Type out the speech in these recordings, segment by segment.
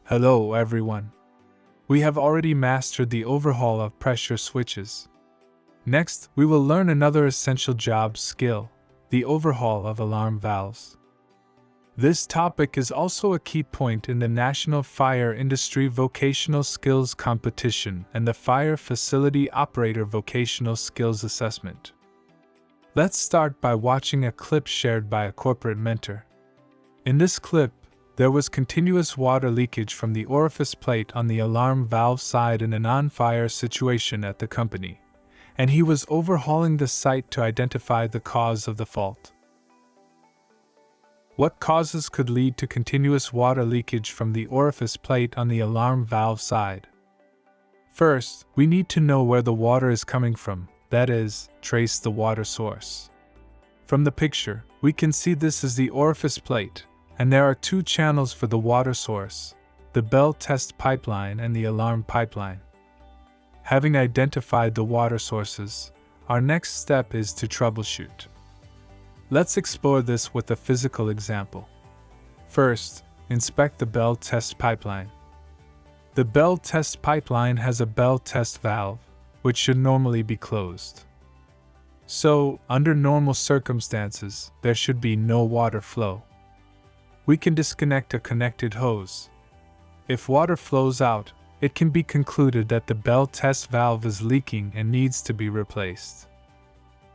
Hello everyone. We have already mastered the overhaul of pressure switches. Next, we will learn another essential job skill, the overhaul of alarm valves. This topic is also a key point in the National Fire Industry Vocational Skills Competition and the Fire Facility Operator Vocational Skills Assessment. Let's start by watching a clip shared by a corporate mentor. In this clip, there was continuous water leakage from the orifice plate on the alarm valve side in a on-fire situation at the company, and he was overhauling the site to identify the cause of the fault. What causes could lead to continuous water leakage from the orifice plate on the alarm valve side? First, we need to know where the water is coming from, that is, trace the water source. From the picture, we can see this is the orifice plate, and there are two channels for the water source, the Bell test pipeline and the alarm pipeline. Having identified the water sources, our next step is to troubleshoot. Let's explore this with a physical example. First, inspect the Bell test pipeline. The Bell test pipeline has a Bell test valve, which should normally be closed. So, under normal circumstances, there should be no water flow. We can disconnect a connected hose. If water flows out, it can be concluded that the Bell test valve is leaking and needs to be replaced.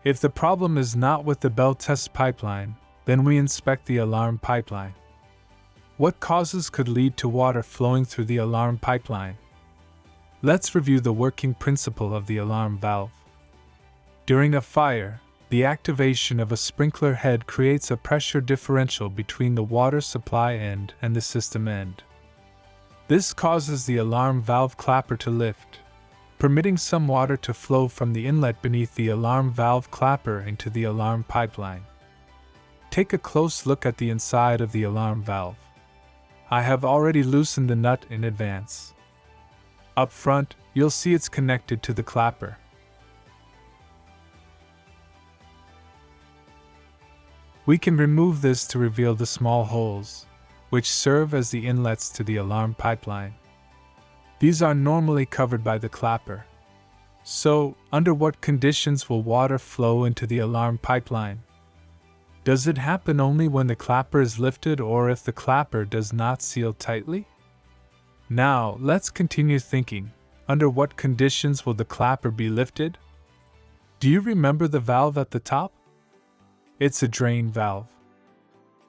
If the problem is not with the Bell test pipeline, then we inspect the alarm pipeline. What causes could lead to water flowing through the alarm pipeline? Let's review the working principle of the alarm valve. During a fire, the activation of a sprinkler head creates a pressure differential between the water supply end and the system end. This causes the alarm valve clapper to lift, permitting some water to flow from the inlet beneath the alarm valve clapper into the alarm pipeline. Take a close look at the inside of the alarm valve. I have already loosened the nut in advance. Up front, you'll see it's connected to the clapper. We can remove this to reveal the small holes, which serve as the inlets to the alarm pipeline. These are normally covered by the clapper. So, under what conditions will water flow into the alarm pipeline? Does it happen only when the clapper is lifted or if the clapper does not seal tightly? Now, let's continue thinking. Under what conditions will the clapper be lifted? Do you remember the valve at the top? It's a drain valve.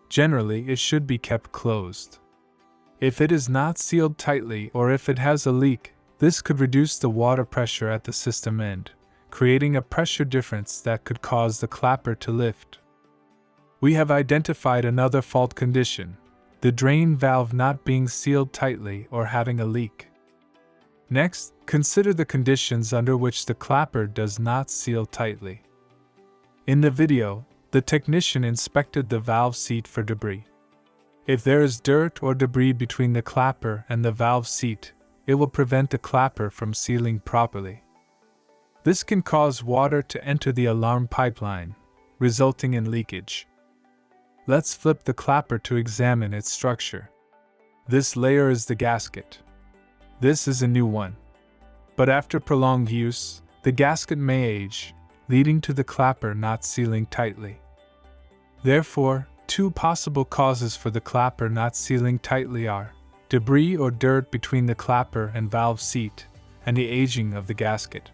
Generally, it should be kept closed. If it is not sealed tightly or if it has a leak, this could reduce the water pressure at the system end, creating a pressure difference that could cause the clapper to lift. We have identified another fault condition, the drain valve not being sealed tightly or having a leak. Next, consider the conditions under which the clapper does not seal tightly. In the video, the technician inspected the valve seat for debris. If there is dirt or debris between the clapper and the valve seat, it will prevent the clapper from sealing properly. This can cause water to enter the alarm pipeline, resulting in leakage. Let's flip the clapper to examine its structure. This layer is the gasket. This is a new one. But after prolonged use, the gasket may age, leading to the clapper not sealing tightly. Therefore, two possible causes for the clapper not sealing tightly are debris or dirt between the clapper and valve seat, and the aging of the gasket.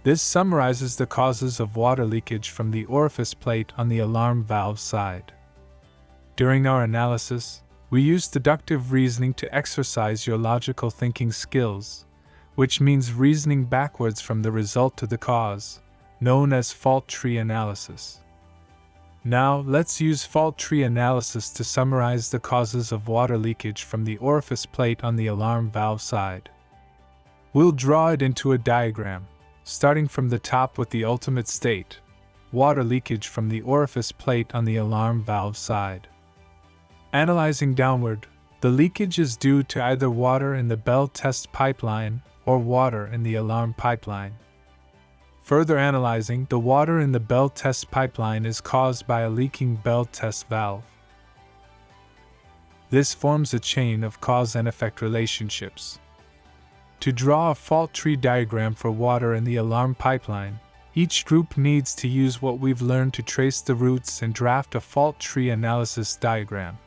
This summarizes the causes of water leakage from the orifice plate on the alarm valve side. During our analysis, we used deductive reasoning to exercise your logical thinking skills, which means reasoning backwards from the result to the cause, known as fault tree analysis. Now, let's use fault tree analysis to summarize the causes of water leakage from the orifice plate on the alarm valve side. We'll draw it into a diagram, starting from the top with the ultimate state, water leakage from the orifice plate on the alarm valve side. Analyzing downward, the leakage is due to either water in the Bell test pipeline or water in the alarm pipeline. Further analyzing, the water in the Bell test pipeline is caused by a leaking Bell test valve. This forms a chain of cause and effect relationships. To draw a fault tree diagram for water in the alarm pipeline, each group needs to use what we've learned to trace the roots and draft a fault tree analysis diagram.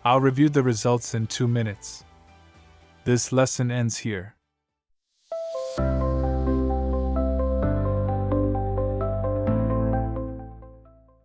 I'll review the results in 2 minutes. This lesson ends here.